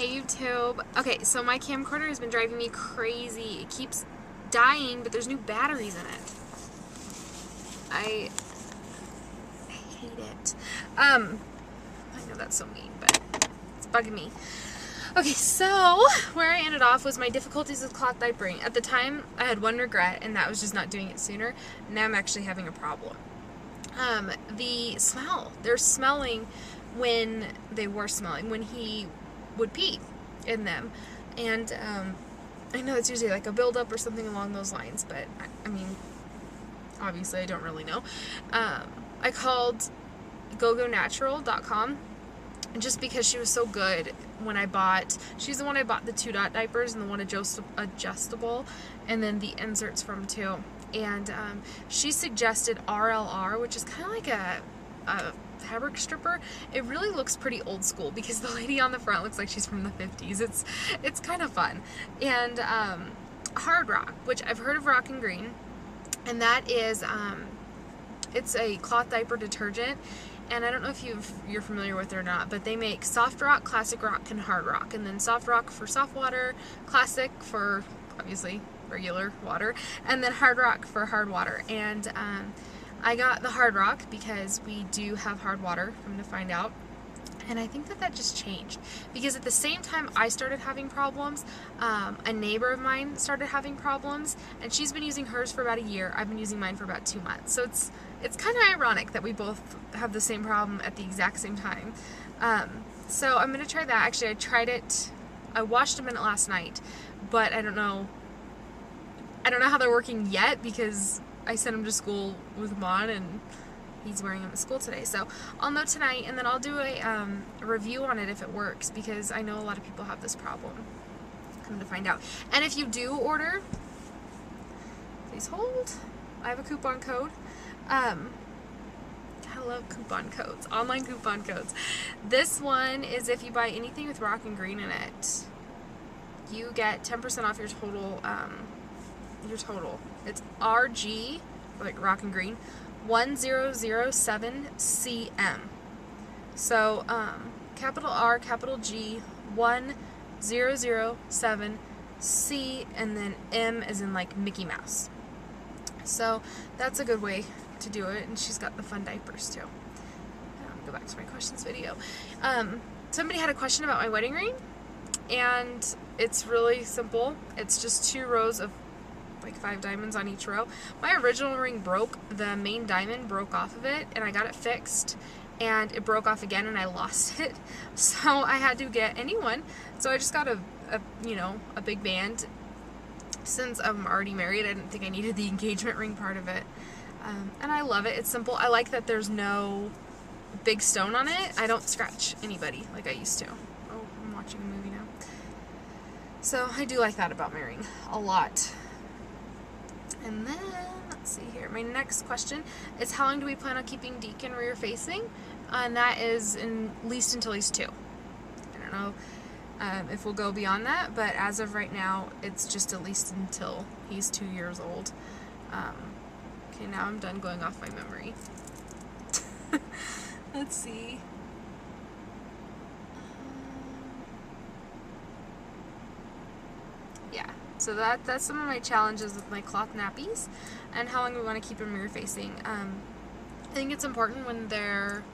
Hey YouTube. Okay, so my camcorder has been driving me crazy. It keeps dying, but there's new batteries in it. I hate it. I know that's so mean, but it's bugging me. Okay, so where I ended off was my difficulties with cloth diapering. At the time, I had one regret, and that was just not doing it sooner. Now I'm actually having a problem. The smell. They're smelling when they were smelling, when he would pee in them. And I know it's usually like a buildup or something along those lines, but I mean, obviously I don't really know. I called gogonatural.com just because she was so good when I bought, she's the one I bought the 2-dot diapers and the one adjustable, and then the inserts from too. And she suggested RLR, which is kind of like a fabric stripper. It really looks pretty old school because the lady on the front looks like she's from the 50s. It's kind of fun. And Hard Rock, which I've heard of Rock and Green, and that is it's a cloth diaper detergent. And I don't know if you're familiar with it or not, but they make Soft Rock, Classic Rock, and Hard Rock. And then Soft Rock for soft water, Classic for obviously regular water, and then Hard Rock for hard water. And I got the Hard Rock because we do have hard water, come to find out. And I think that just changed because at the same time I started having problems, a neighbor of mine started having problems, and she's been using hers for about a year. I've been using mine for about 2 months. So it's kind of ironic that we both have the same problem at the exact same time. So I'm going to try that. Actually, I tried it. I watched them in it last night, but I don't know how they're working yet because I sent him to school with them on, and he's wearing them at school today. So I'll know tonight, and then I'll do a review on it if it works, because I know a lot of people have this problem. Come to find out. And if you do order, please hold. I have a coupon code. I love coupon codes, online coupon codes. This one is if you buy anything with Rock and Green in it, you get 10% off your total. It's RG, for like Rock and Green, 1007CM. So, capital R, capital G, 1007C, and then M as in like Mickey Mouse. So, that's a good way to do it, and she's got the fun diapers too. Go back to my questions video. Somebody had a question about my wedding ring, and it's really simple. It's just 2 rows of like 5 diamonds on each row. My original ring broke. The main diamond broke off of it, and I got it fixed, and it broke off again, and I lost it. So I had to get a new one. So I just got a big band. Since I'm already married, I didn't think I needed the engagement ring part of it. And I love it. It's simple. I like that there's no big stone on it. I don't scratch anybody like I used to. Oh, I'm watching a movie now. So I do like that about my ring a lot. And then, let's see here. My next question is, how long do we plan on keeping Deacon rear facing? And that is at least until he's 2. I don't know if we'll go beyond that, but as of right now, it's just at least until he's 2 years old. Okay, now I'm done going off my memory. Let's see. Yeah. So that's some of my challenges with my cloth nappies and how long we want to keep them rear facing. I think it's important when they're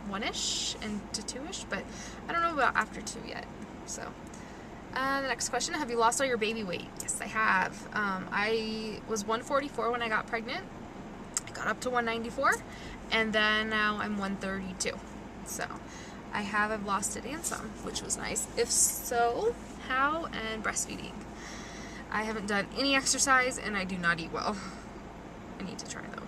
1-ish and to 2-ish, but I don't know about after 2 yet. So the next question, have you lost all your baby weight? Yes, I have. I was 144 when I got pregnant. I got up to 194, and then now I'm 132. So I've lost it and some, which was nice. If so, how? And breastfeeding. I haven't done any exercise, and I do not eat well. I need to try, though.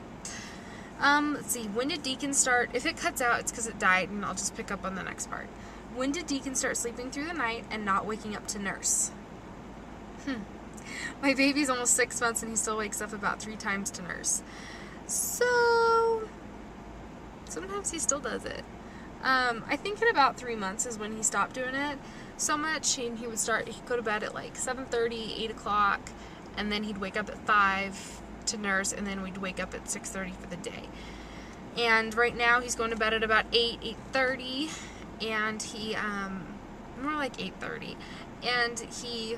Let's see. When did Deacon start? If it cuts out, it's because it died, and I'll just pick up on the next part. When did Deacon start sleeping through the night and not waking up to nurse? My baby's almost 6 months, and he still wakes up about 3 times to nurse. So, sometimes he still does it. I think in about 3 months is when he stopped doing it so much, and he'd go to bed at like 7:30, 8 o'clock, and then he'd wake up at 5 to nurse, and then we'd wake up at 6:30 for the day. And right now he's going to bed at about 8:30, and he more like 8:30. And he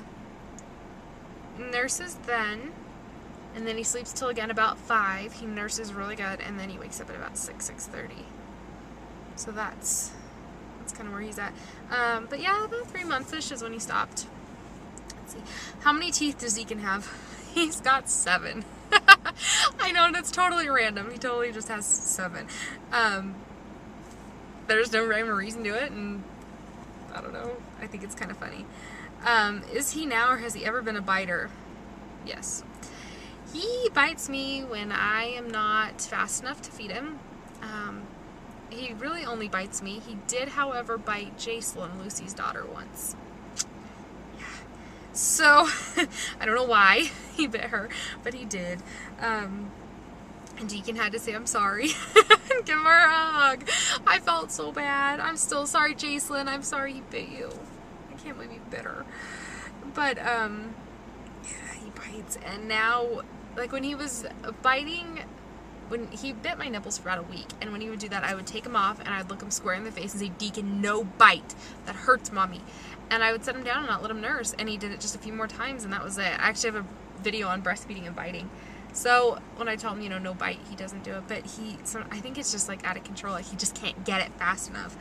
nurses then, and then he sleeps till again about 5. He nurses really good, and then he wakes up at about 6:30. So that's kind of where he's at. But yeah, about 3 months-ish is when he stopped. Let's see. How many teeth does Deacon have? He's got 7. I know, and it's totally random. He totally just has 7. There's no rhyme or reason to it, and I don't know. I think it's kind of funny. Is he now, or has he ever been a biter? Yes. He bites me when I am not fast enough to feed him. He really only bites me. He did, however, bite Jacelyn, Lucy's daughter, once. Yeah. So, I don't know why he bit her, but he did. And Deacon had to say, I'm sorry, and give her a hug. I felt so bad. I'm still sorry, Jacelyn. I'm sorry he bit you. I can't believe he bit her. But, yeah, he bites. And now, like, when he was biting, when he bit my nipples for about a week, and when he would do that, I would take him off, and I'd look him square in the face and say, Deacon, no bite. That hurts, Mommy. And I would set him down and not let him nurse, and he did it just a few more times, and that was it. I actually have a video on breastfeeding and biting. So when I tell him, you know, no bite, he doesn't do it, but I think it's just, like, out of control. Like, he just can't get it fast enough.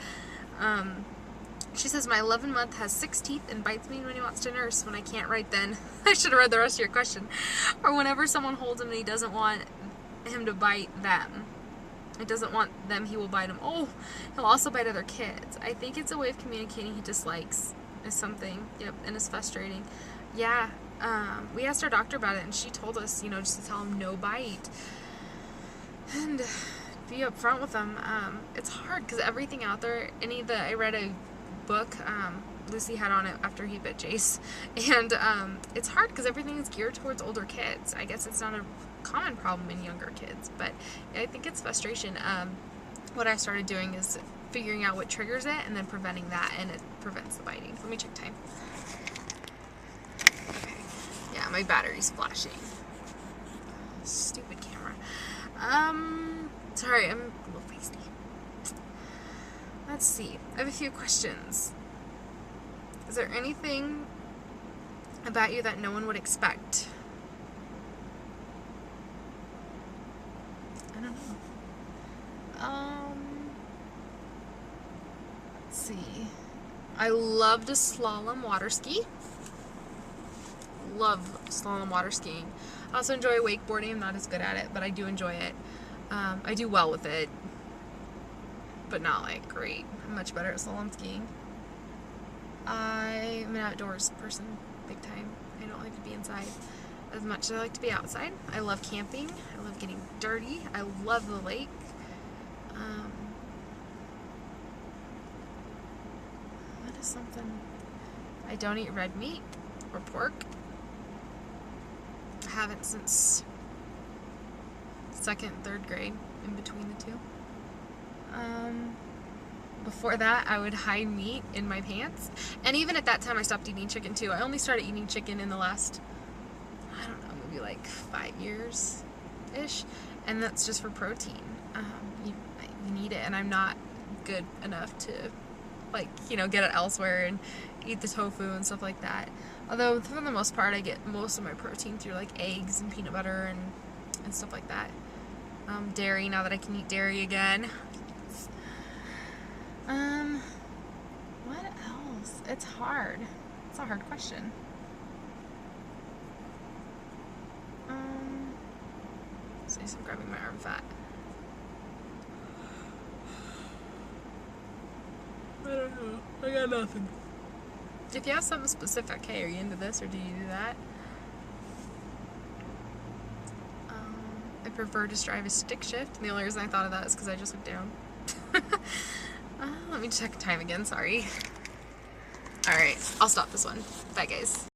She says, my 11-month has 6 teeth and bites me when he wants to nurse. When I can't right then. I should have read the rest of your question. Or whenever someone holds him and he doesn't want him to bite them. It doesn't want them, he will bite him. Oh, he'll also bite other kids. I think it's a way of communicating he dislikes is something. Yep, and it's frustrating. Yeah, we asked our doctor about it, and she told us, you know, just to tell him no bite. And be upfront with them. It's hard because everything out there, I read a book Lucy had on it after he bit Jace, and it's hard because everything is geared towards older kids. I guess it's not a common problem in younger kids, but I think it's frustration. What I started doing is figuring out what triggers it and then preventing that, and it prevents the biting. Let me check time. Okay. Yeah, my battery's flashing. Stupid camera. Sorry, I'm a little feisty. Let's see. I have a few questions. Is there anything about you that no one would expect? I don't know. Let's see. I love to slalom water ski. Love slalom water skiing. I also enjoy wakeboarding. I'm not as good at it, but I do enjoy it. I do well with it, but not like great. I'm much better at slalom skiing. I'm an outdoors person, big time. I don't like to be inside as much as I like to be outside. I love camping. I love getting dirty. I love the lake. What is something? I don't eat red meat or pork. I haven't since 2nd, 3rd grade, in between the two. Before that, I would hide meat in my pants. And even at that time, I stopped eating chicken too. I only started eating chicken in the last, I don't know, maybe like 5 years-ish. And that's just for protein. You need it, and I'm not good enough to, like, you know, get it elsewhere and eat the tofu and stuff like that. Although, for the most part, I get most of my protein through, like, eggs and peanut butter and stuff like that. Dairy, now that I can eat dairy again. What else? It's hard. It's a hard question. So I'm grabbing my arm fat. I don't know. I got nothing. If you have something specific, hey, are you into this or do you do that? I prefer to drive a stick shift. And the only reason I thought of that is because I just looked down. Let me check time again, sorry. Alright, I'll stop this one. Bye, guys.